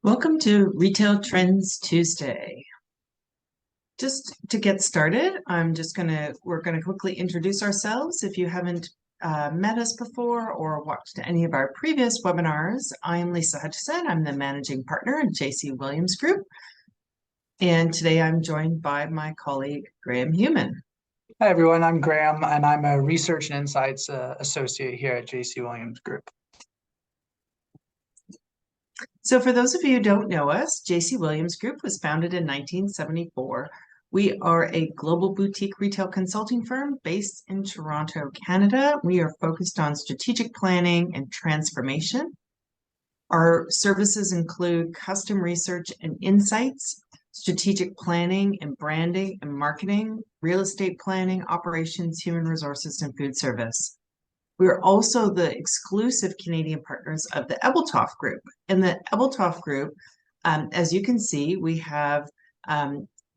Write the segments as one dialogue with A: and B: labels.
A: Welcome to Retail Trends Tuesday. Just to get started, we're gonna quickly introduce ourselves. If you haven't met us before or watched any of our previous webinars, I'm Lisa Hutcheson. I'm the managing partner at JCWG Group. And today I'm joined by my colleague, Graham Heuman.
B: Hi, everyone. I'm Graham, and I'm a Research and Insights Associate here at JCWG Group.
A: So for those of you who don't know us, JCWG Group was founded in 1974. We are a global boutique retail consulting firm based in Toronto, Canada. We are focused on strategic planning and transformation. Our services include custom research and insights, strategic planning and branding and marketing, real estate planning, operations, human resources, and food service. We are also the exclusive Canadian partners of the Ebeltoft Group. In the Ebeltoft Group, as you can see, we have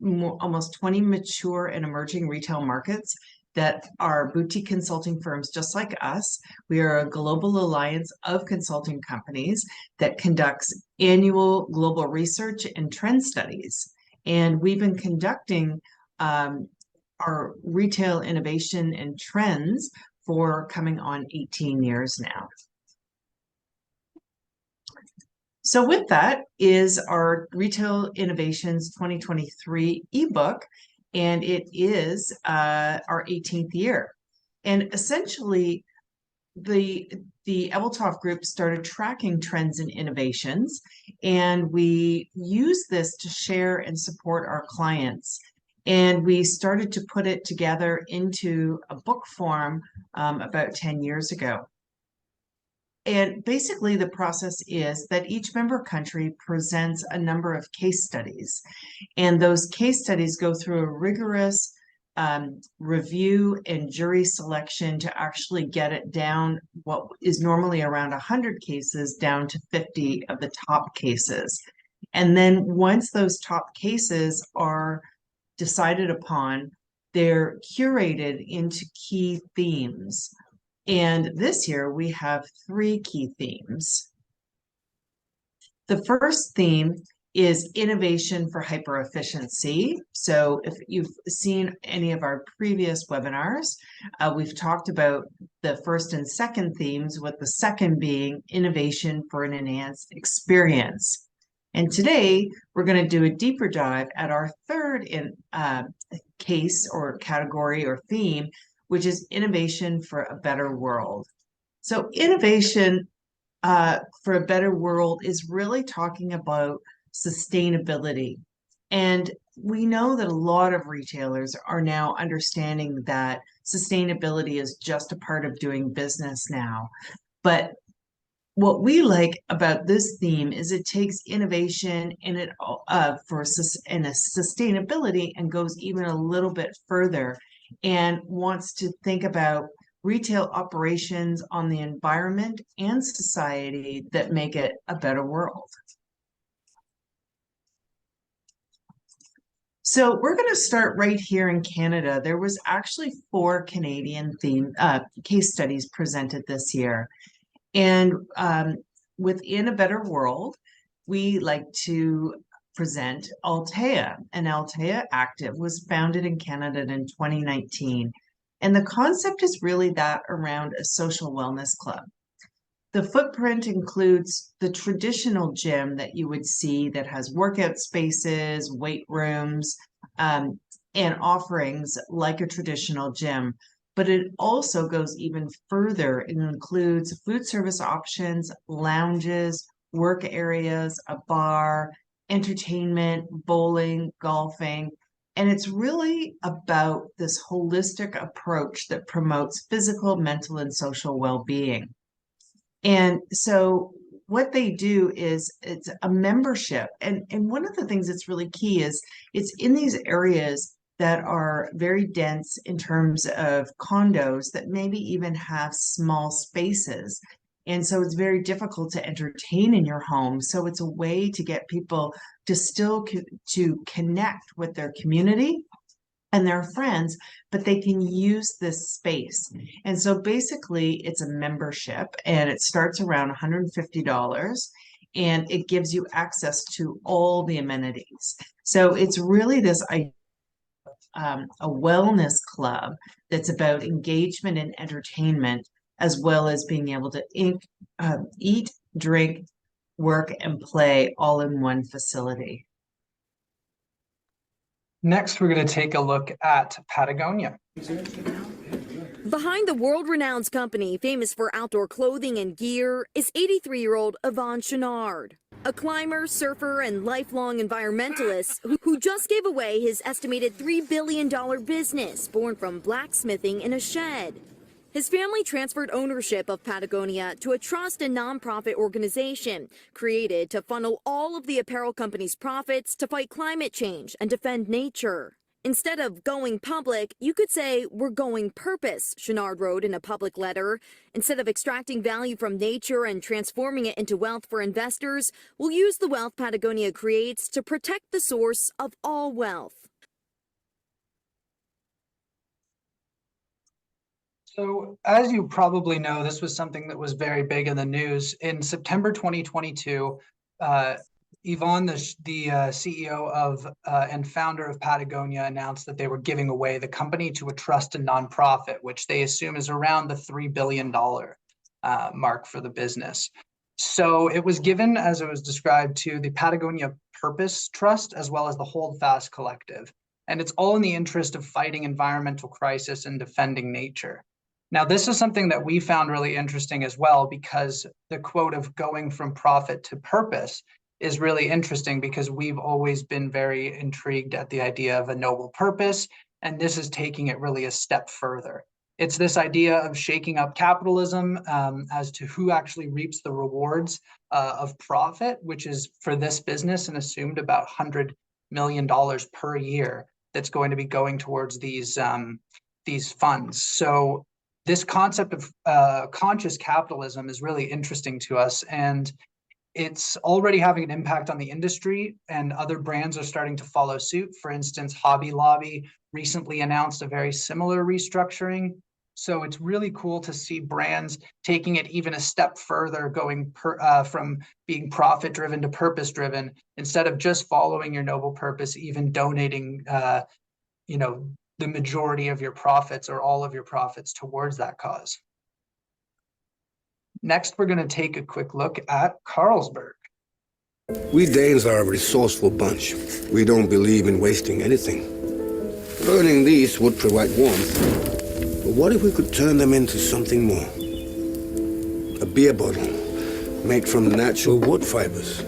A: almost 20 mature and emerging retail markets that are boutique consulting firms just like us. We are a global alliance of consulting companies that conducts annual global research and trend studies. And we've been conducting our retail innovation and trends for coming on 18 years now. So with that is our Retail Innovations 2023 ebook, and it is our 18th year. And essentially, the Ebeltoft Group started tracking trends and innovations, and we use this to share and support our clients. And we started to put it together into a book form about 10 years ago. And basically, the process is that each member country presents a number of case studies. And those case studies go through a rigorous review and jury selection to actually get it down what is normally around 100 cases down to 50 of the top cases. And then once those top cases are decided upon, they're curated into key themes. And this year we have 3 key themes. The first theme is innovation for hyper-efficiency. So if you've seen any of our previous webinars, we've talked about the first and second themes, with the second being innovation for an enhanced experience. And today, we're going to do a deeper dive at our third case or category or theme, which is innovation for a better world. So innovation for a better world is really talking about sustainability. And we know that a lot of retailers are now understanding that sustainability is just a part of doing business now. But what we like about this theme is it takes innovation in it for a sustainability and goes even a little bit further and wants to think about retail operations on the environment and society that make it a better world. So we're going to start right here in Canada. There was actually 4 Canadian case studies presented this year. And within a better world, we like to present Altea. And Altea Active was founded in Canada in 2019. And the concept is really that around a social wellness club. The footprint includes the traditional gym that you would see that has workout spaces, weight rooms, and offerings like a traditional gym. But it also goes even further. It includes food service options, lounges, work areas, a bar, entertainment, bowling, golfing. And it's really about this holistic approach that promotes physical, mental, and social well-being. And so what they do is it's a membership. And one of the things that's really key is it's in these areas that are very dense in terms of condos that maybe even have small spaces. And so it's very difficult to entertain in your home. So it's a way to get people to still to connect with their community and their friends, but they can use this space. And so basically it's a membership and it starts around $150. and it gives you access to all the amenities. So it's really this a wellness club that's about engagement and entertainment, as well as being able to eat, drink, work, and play all in one facility.
B: Next, we're going to take a look at Patagonia.
C: Behind the world-renowned company famous for outdoor clothing and gear is 83-year-old Yvonne Chenard, a climber, surfer, and lifelong environmentalist who just gave away his estimated $3 billion business born from blacksmithing in a shed. His family transferred ownership of Patagonia to a trust and nonprofit organization created to funnel all of the apparel company's profits to fight climate change and defend nature. Instead of going public, you could say we're going purpose, Chenard wrote in a public letter. Instead of extracting value from nature and transforming it into wealth for investors, we'll use the wealth Patagonia creates to protect the source of all wealth.
B: So, as you probably know, this was something that was very big in the news. In September 2022, Yvonne, the CEO of and founder of Patagonia, announced that they were giving away the company to a trust and nonprofit, which they assume is around the $3 billion mark for the business. So it was given, as it was described, to the Patagonia Purpose Trust, as well as the Holdfast Collective. And it's all in the interest of fighting environmental crisis and defending nature. Now, this is something that we found really interesting as well, because the quote of going from profit to purpose is really interesting, because we've always been very intrigued at the idea of a noble purpose, and this is taking it really a step further. It's this idea of shaking up capitalism as to who actually reaps the rewards of profit, which is for this business and assumed about $100 million per year that's going to be going towards these funds. So this concept of conscious capitalism is really interesting to us, and it's already having an impact on the industry, and other brands are starting to follow suit. For instance, Hobby Lobby recently announced a very similar restructuring. So it's really cool to see brands taking it even a step further, going from being profit-driven to purpose-driven, instead of just following your noble purpose, even donating, the majority of your profits or all of your profits towards that cause. Next, we're going to take a quick look at Carlsberg.
D: We Danes are a resourceful bunch. We don't believe in wasting anything. Burning these would provide warmth. But what if we could turn them into something more? A beer bottle made from natural wood fibers.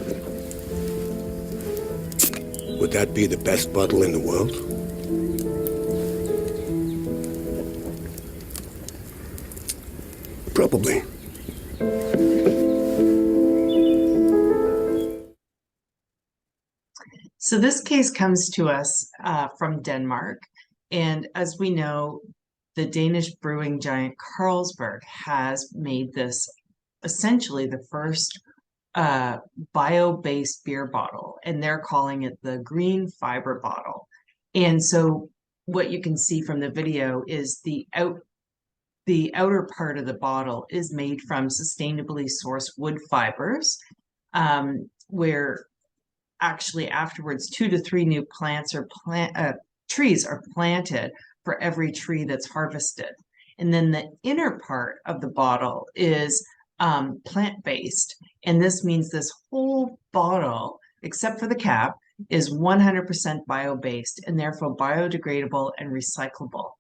D: Would that be the best bottle in the world? Probably.
A: So this case comes to us from Denmark. And as we know, the Danish brewing giant Carlsberg has made this essentially the first bio-based beer bottle, and they're calling it the green fiber bottle. And so what you can see from the video is the outer part of the bottle is made from sustainably sourced wood fibers, where actually afterwards 2 to 3 new trees are planted for every tree that's harvested. And then the inner part of the bottle is plant-based. And this means this whole bottle, except for the cap, is 100% bio-based and therefore biodegradable and recyclable.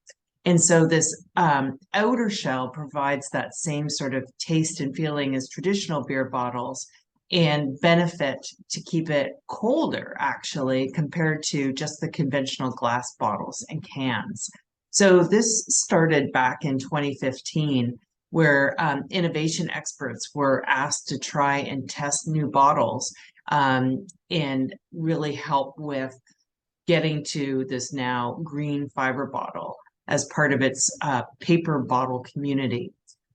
A: And so this outer shell provides that same sort of taste and feeling as traditional beer bottles, and benefit to keep it colder, actually, compared to just the conventional glass bottles and cans. So this started back in 2015, where innovation experts were asked to try and test new bottles and really help with getting to this now green fiber bottle as part of its paper bottle community.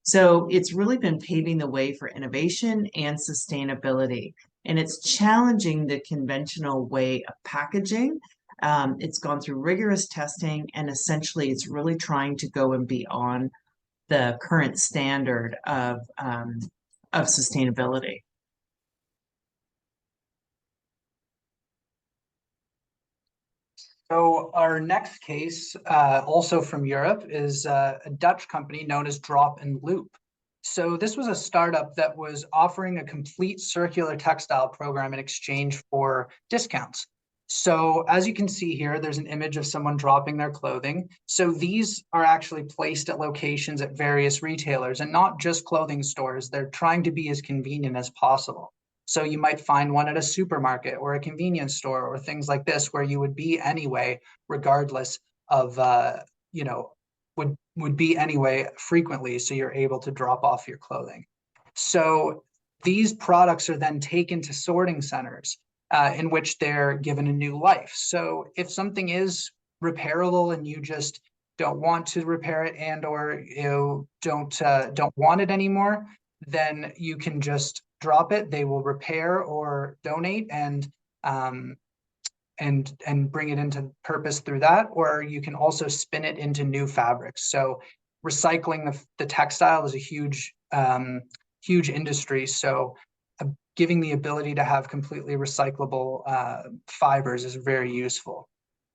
A: So it's really been paving the way for innovation and sustainability. And it's challenging the conventional way of packaging. It's gone through rigorous testing, and essentially it's really trying to go and beyond the current standard of sustainability.
B: So our next case, also from Europe, is a Dutch company known as Drop and Loop. So this was a startup that was offering a complete circular textile program in exchange for discounts. So as you can see here, there's an image of someone dropping their clothing. So these are actually placed at locations at various retailers and not just clothing stores. They're trying to be as convenient as possible. So you might find one at a supermarket or a convenience store or things like this where you would be anyway, regardless of, would be anyway frequently. So you're able to drop off your clothing. So these products are then taken to sorting centers in which they're given a new life. So if something is repairable and you just don't want to repair it and or you don't want it anymore, then you can just drop it. They will repair or donate and bring it into purpose through that, or you can also spin it into new fabrics. So recycling the textile is a huge huge industry. So giving the ability to have completely recyclable fibers is very useful.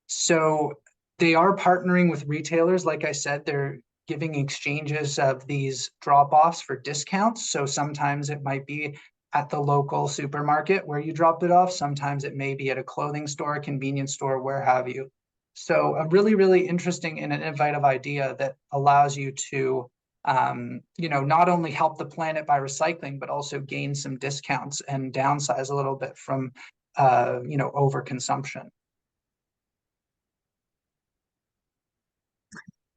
B: So they are partnering with retailers. Like I said, they're giving exchanges of these drop-offs for discounts. So sometimes it might be at the local supermarket where you dropped it off. Sometimes it may be at a clothing store, a convenience store, where have you. So a really, really interesting and an innovative idea that allows you to, not only help the planet by recycling, but also gain some discounts and downsize a little bit from, overconsumption.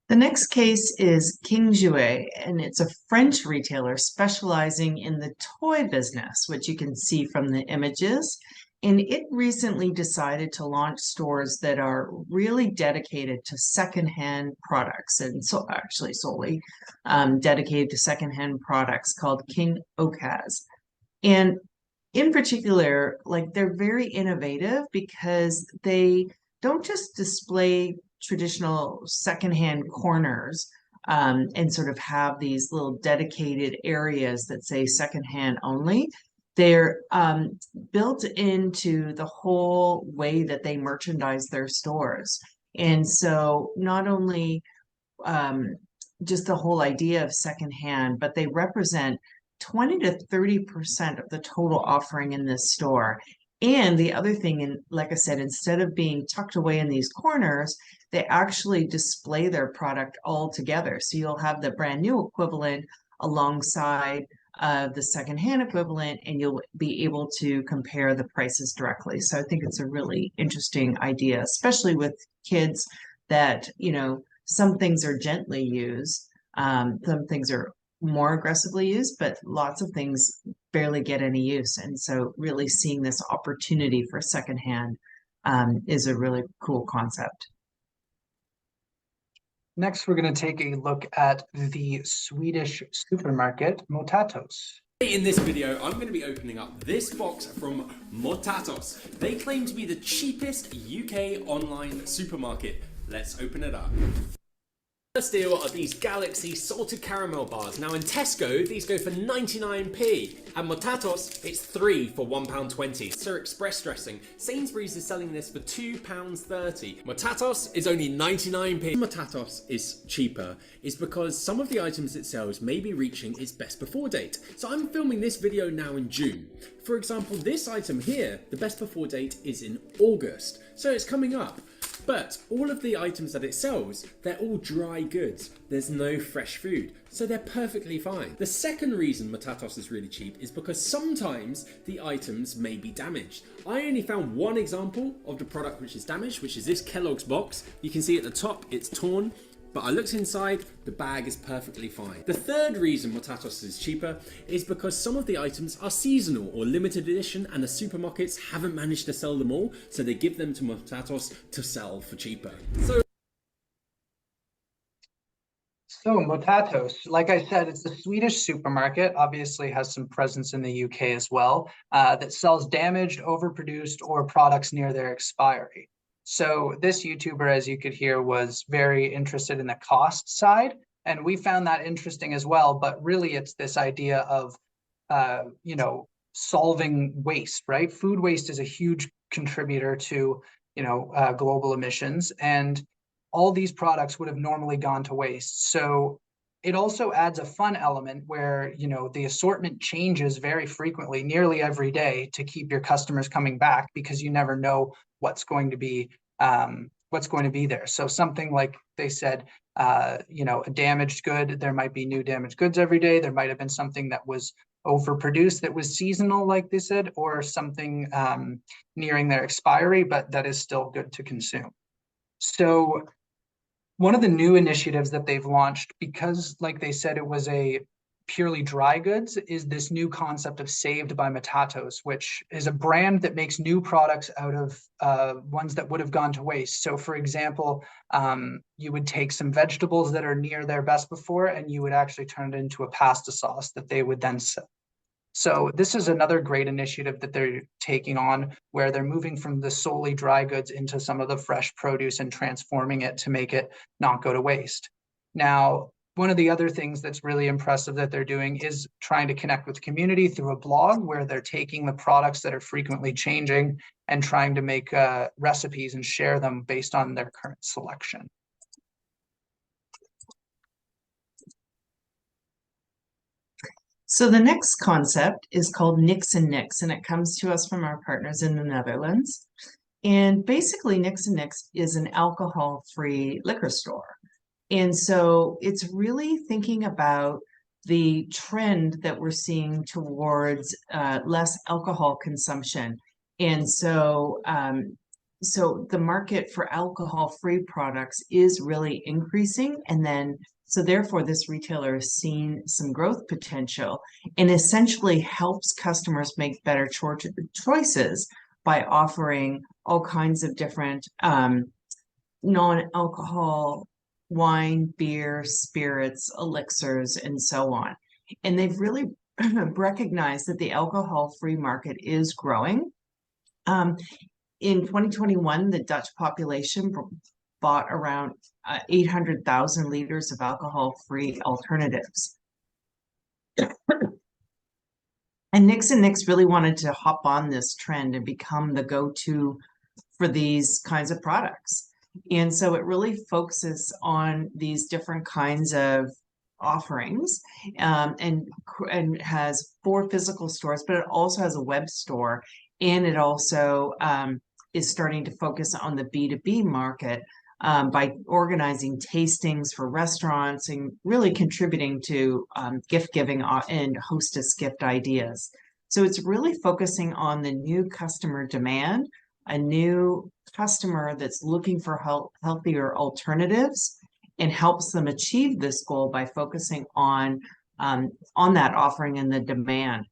A: The next case is King Jouet, and it's a French retailer specializing in the toy business, which you can see from the images. And it recently decided to launch stores that are really dedicated to secondhand products, and so actually solely dedicated to secondhand products, called King Okaz. And in particular, like, they're very innovative because they don't just display traditional secondhand corners and sort of have these little dedicated areas that say secondhand only. They're built into the whole way that they merchandise their stores. And so not only just the whole idea of secondhand, but they represent 20 to 30% of the total offering in this store. And the other thing, and like I said, instead of being tucked away in these corners, they actually display their product all together. So you'll have the brand new equivalent alongside the secondhand equivalent, and you'll be able to compare the prices directly. So I think it's a really interesting idea, especially with kids that, some things are gently used, some things are more aggressively used, but lots of things barely get any use. And so really seeing this opportunity for secondhand is a really cool concept.
B: Next, we're going to take a look at the Swedish supermarket Motatos.
E: In this video, I'm going to be opening up this box from Motatos. They claim to be the cheapest UK online supermarket. Let's open it up. First deal are these Galaxy salted caramel bars. Now in Tesco, these go for 99p. At Motatos, it's 3 for £1.20. Sir Express dressing. Sainsbury's is selling this for £2.30. Motatos is only 99p. Motatos is cheaper is because some of the items it sells may be reaching its best before date. So I'm filming this video now in June. For example, this item here, the best before date is in August. So it's coming up. But all of the items that it sells, they're all dry goods. There's no fresh food, so they're perfectly fine. The second reason Motatos is really cheap is because sometimes the items may be damaged. I only found one example of the product which is damaged, which is this Kellogg's box. You can see at the top, it's torn. But I looked inside, the bag is perfectly fine. The third reason Motatos is cheaper is because some of the items are seasonal or limited edition and the supermarkets haven't managed to sell them all, so they give them to Motatos to sell for cheaper. So
B: Motatos, like I said, it's a Swedish supermarket, obviously has some presence in the UK as well, that sells damaged, overproduced, or products near their expiry. So this YouTuber, as you could hear, was very interested in the cost side, and we found that interesting as well. But really, it's this idea of, solving waste, right? Food waste is a huge contributor to global emissions, and all these products would have normally gone to waste. So it also adds a fun element where, the assortment changes very frequently, nearly every day, to keep your customers coming back, because you never know what's going to be there. So something like they said, a damaged good, there might be new damaged goods every day. There might have been something that was overproduced that was seasonal, like they said, or something nearing their expiry, but that is still good to consume. So one of the new initiatives that they've launched, because like they said, it was a purely dry goods, is this new concept of Saved by Matatos, which is a brand that makes new products out of ones that would have gone to waste. So for example, you would take some vegetables that are near their best before, and you would actually turn it into a pasta sauce that they would then sell. So this is another great initiative that they're taking on, where they're moving from the solely dry goods into some of the fresh produce and transforming it to make it not go to waste. Now, one of the other things that's really impressive that they're doing is trying to connect with the community through a blog, where they're taking the products that are frequently changing and trying to make recipes and share them based on their current selection.
A: So the next concept is called Nix and Nix, and it comes to us from our partners in the Netherlands. And basically, Nix and Nix is an alcohol-free liquor store. And so it's really thinking about the trend that we're seeing towards less alcohol consumption. And so, so the market for alcohol-free products is really increasing, and then so therefore, this retailer has seen some growth potential and essentially helps customers make better choices by offering all kinds of different non-alcohol wine, beer, spirits, elixirs, and so on. And they've really recognized that the alcohol-free market is growing. In 2021, the Dutch population bought around 800,000 liters of alcohol-free alternatives. And Nix and Nix really wanted to hop on this trend and become the go-to for these kinds of products. And so it really focuses on these different kinds of offerings, and has 4 physical stores, but it also has a web store, and it also is starting to focus on the B2B market by organizing tastings for restaurants and really contributing to gift giving and hostess gift ideas. So it's really focusing on the new customer demand, a new customer that's looking for healthier alternatives, and helps them achieve this goal by focusing on that offering and the demand.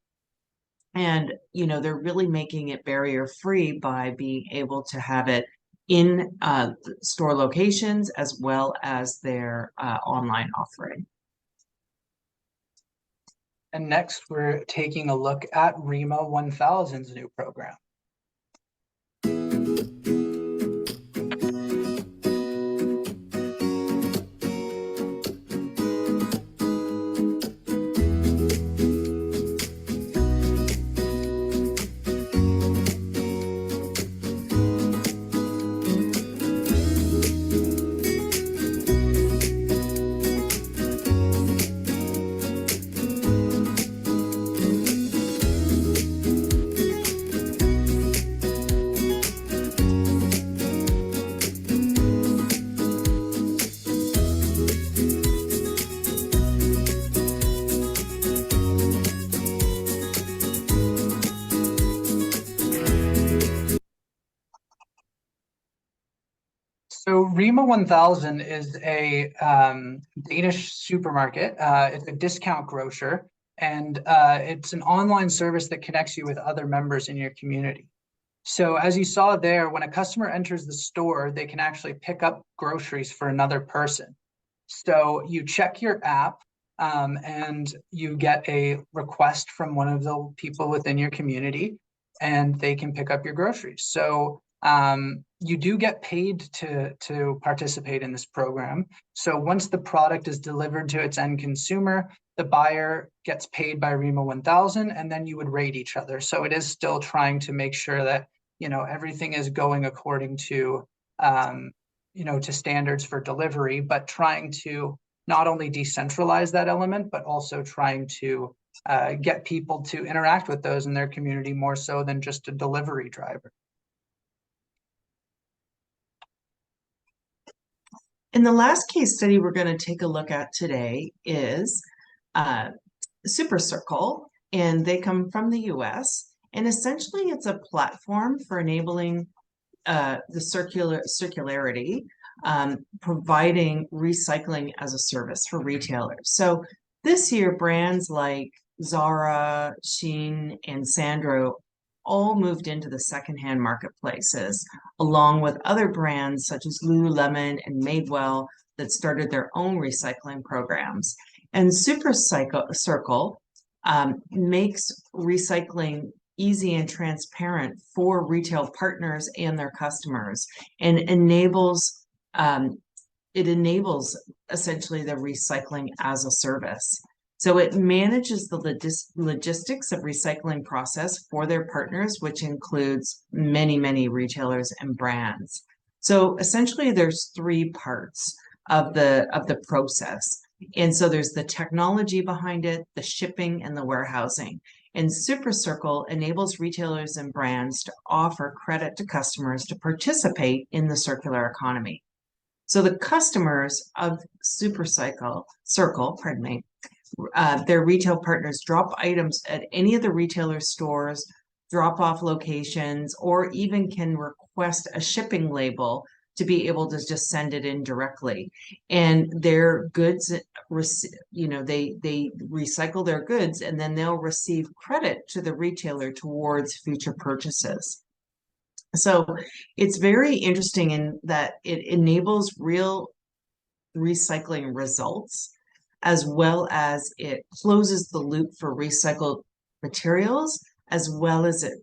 A: And, they're really making it barrier free by being able to have it in store locations as well as their online offering.
B: And next, we're taking a look at REMA 1000's new program. So REMA 1000 is a Danish supermarket. It's a discount grocer, and it's an online service that connects you with other members in your community. So as you saw there, when a customer enters the store, they can actually pick up groceries for another person. So you check your app, and you get a request from one of the people within your community, and they can pick up your groceries. So you do get paid to participate in this program. So once the product is delivered to its end consumer, the buyer gets paid by REMA 1000, and then you would rate each other. So it is still trying to make sure that, everything is going according to, to standards for delivery, but trying to not only decentralize that element, but also trying to get people to interact with those in their community more so than just a delivery driver.
A: And the last case study we're going to take a look at today is Super Circle, and they come from the US. And essentially, it's a platform for enabling the circularity, providing recycling as a service for retailers. So this year, brands like Zara, Shein, and Sandro all moved into the secondhand marketplaces, along with other brands such as Lululemon and Madewell that started their own recycling programs. And Super Circle makes recycling easy and transparent for retail partners and their customers, and enables essentially the recycling as a service. So it manages the logistics of recycling process for their partners, which includes many, many retailers and brands. So essentially there's three parts of the process. And so there's the technology behind it, the shipping, and the warehousing. And Super Circle enables retailers and brands to offer credit to customers to participate in the circular economy. So the customers of Super Circle, their retail partners drop items at any of the retailer stores, drop-off locations, or even can request a shipping label to be able to just send it in directly. And their goods, they recycle their goods, and then they'll receive credit to the retailer towards future purchases. So it's very interesting in that it enables real recycling results, as well as it closes the loop for recycled materials, as well as it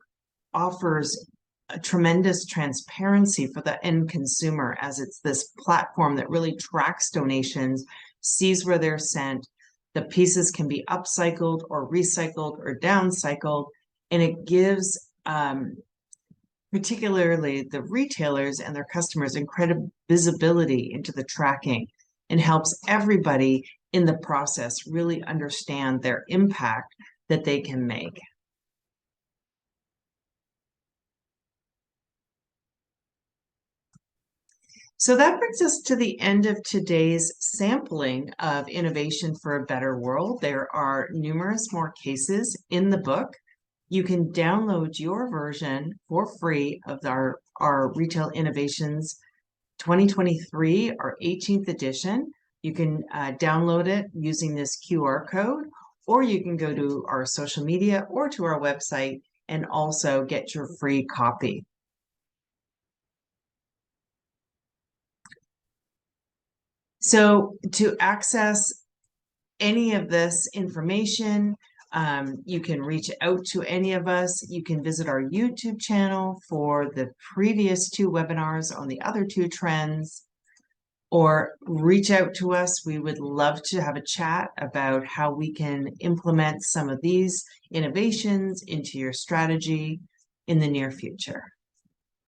A: offers a tremendous transparency for the end consumer, as it's this platform that really tracks donations, sees where they're sent, the pieces can be upcycled or recycled or downcycled, and it gives particularly the retailers and their customers incredible visibility into the tracking, and helps everybody in the process really understand their impact that they can make. So that brings us to the end of today's sampling of Innovation for a Better World. There are numerous more cases in the book. You can download your version for free of our Retail Innovations 2023, our 18th edition. You can download it using this QR code, or you can go to our social media or to our website and also get your free copy. So to access any of this information, you can reach out to any of us. You can visit our YouTube channel for the previous 2 webinars on the other 2 trends, or reach out to us. We would love to have a chat about how we can implement some of these innovations into your strategy in the near future.